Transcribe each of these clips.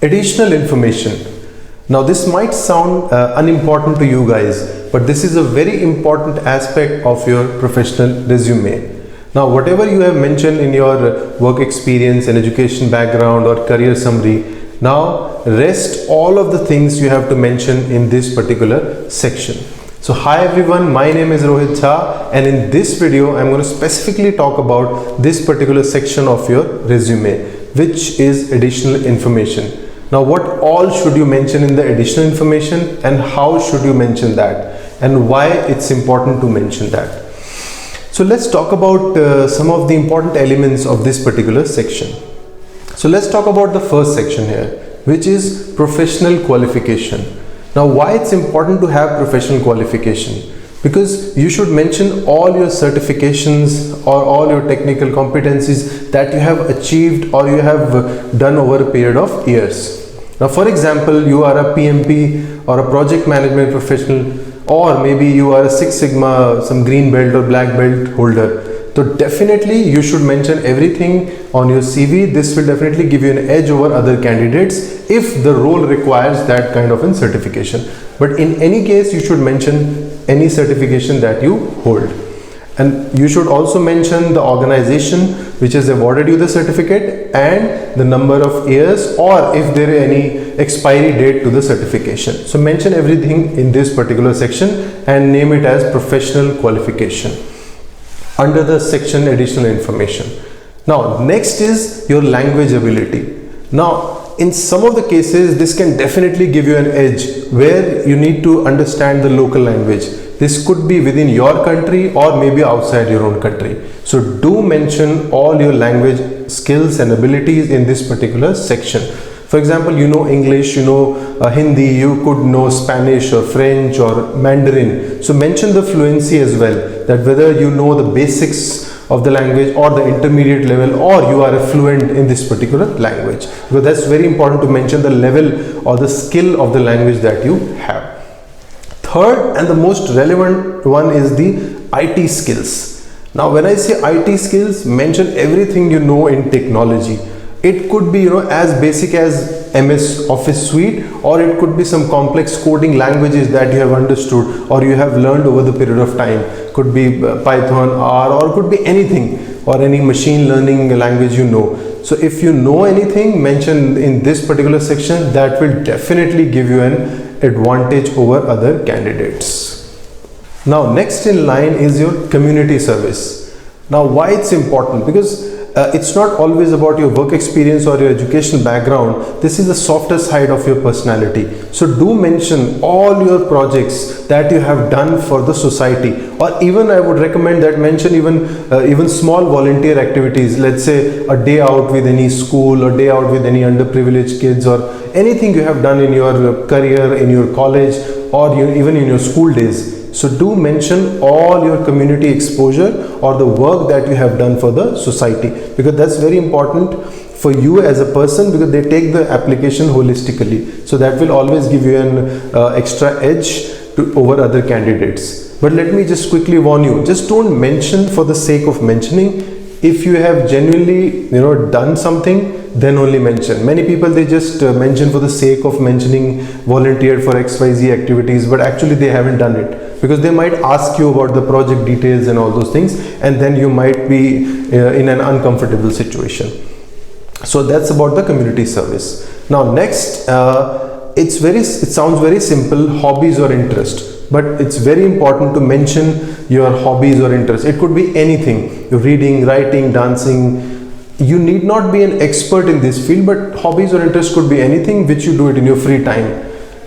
Additional information. Now this might sound unimportant to you guys, but this is a very important aspect of your professional resume. Now whatever you have mentioned in your work experience and education background or career summary, now rest all of the things you have to mention in this particular section. So hi everyone, my name is Rohit Jha, and in this video I'm going to specifically talk about this particular section of your resume, which is additional information. Now what all should you mention in the additional information, and how should you mention that, and why it's important to mention that. So let's talk about some of the important elements of this particular section. So let's talk about the first section here, which is professional qualification. Now why it's important to have professional qualification? Because you should mention all your certifications or all your technical competencies that you have achieved or you have done over a period of years. Now for example, you are a PMP or a project management professional, or maybe you are a Six Sigma, some green belt or black belt holder. So definitely you should mention everything on your CV. This will definitely give you an edge over other candidates if the role requires that kind of a certification. But in any case, you should mention any certification that you hold. And you should also mention the organization which has awarded you the certificate and the number of years, or if there is any expiry date to the certification. So mention everything in this particular section and name it as professional qualification under the section additional information. Now next is your language ability. Now in some of the cases this can definitely give you an edge where you need to understand the local language. This could be within your country or maybe outside your own country. So do mention all your language skills and abilities in this particular section. For example, you know English, you know Hindi, you could know Spanish or French or Mandarin. So mention the fluency as well, that whether you know the basics of the language or the intermediate level, or you are a fluent in this particular language, because that's very important to mention the level or the skill of the language that you have. Third and the most relevant one is the IT skills. Now when I say IT skills, mention everything you know in technology. It could be as basic as MS Office Suite, or it could be some complex coding languages that you have understood or you have learned over the period of time. Could be Python, R, or could be anything, or any machine learning language you know. So if you know anything, mention in this particular section. That will definitely give you an advantage over other candidates. Now next in line is your community service. Now why it's important? Because it's not always about your work experience or your education background. This is the softer side of your personality. So do mention all your projects that you have done for the society, or even I would recommend that mention even small volunteer activities. Let's say a day out with any school, or day out with any underprivileged kids, or anything you have done in your career, in your college, or even in your school days. So do mention all your community exposure or the work that you have done for the society, because that's very important for you as a person, because they take the application holistically. So that will always give you an extra edge over other candidates. But let me just quickly warn you, just don't mention for the sake of mentioning. If you have genuinely done something, then only mention. Many people, they just mention for the sake of mentioning, volunteered for XYZ activities, but actually they haven't done it, because they might ask you about the project details and all those things, and then you might be in an uncomfortable situation. So that's about the community service. Now next, it sounds very simple, hobbies or interest, but it's very important to mention your hobbies or interests. It could be anything: reading, writing, dancing. You need not be an expert in this field, but hobbies or interests could be anything which you do it in your free time.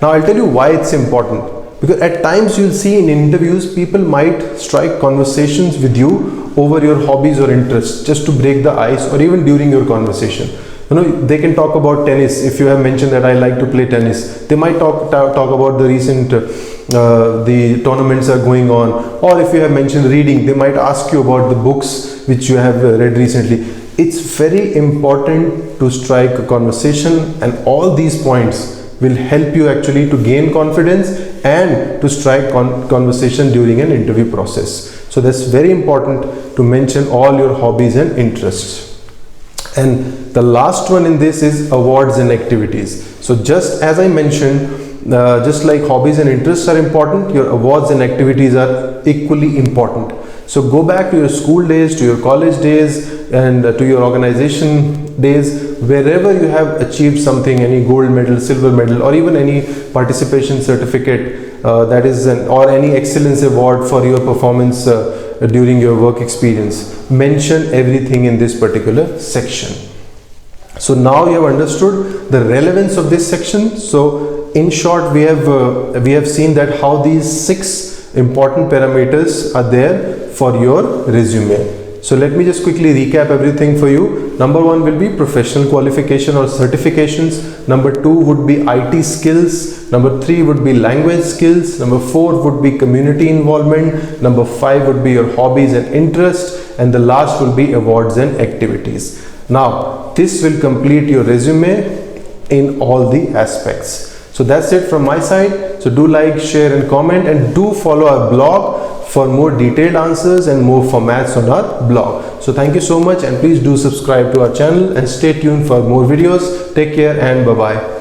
Now I'll tell you why it's important. Because at times you'll see in interviews, people might strike conversations with you over your hobbies or interests just to break the ice, or even during your conversation. They can talk about tennis. If you have mentioned that I like to play tennis, they might talk about the recent the tournaments are going on. Or if you have mentioned reading, they might ask you about the books which you have read recently. It's very important to strike a conversation, and all these points will help you actually to gain confidence and to strike conversation during an interview process. So that's very important to mention all your hobbies and interests. And the last one in this is awards and activities. So just as I mentioned, just like hobbies and interests are important, your awards and activities are equally important. So go back to your school days, to your college days, and to your organization days, wherever you have achieved something, any gold medal, silver medal, or even any participation certificate, that is or any excellence award for your performance during your work experience. Mention everything in this particular section. So now you have understood the relevance of this section. So in short, we have seen that how these 6 important parameters are there for your resume. So let me just quickly recap everything for you. Number 1 will be professional qualification or certifications. Number 2 would be IT skills. Number 3 would be language skills. Number 4 would be community involvement. Number 5 would be your hobbies and interests. And the last will be awards and activities. Now, this will complete your resume in all the aspects. So that's it from my side. So do like, share and comment, and do follow our blog for more detailed answers and more formats on our blog. So thank you so much, and please do subscribe to our channel and stay tuned for more videos. Take care and bye-bye.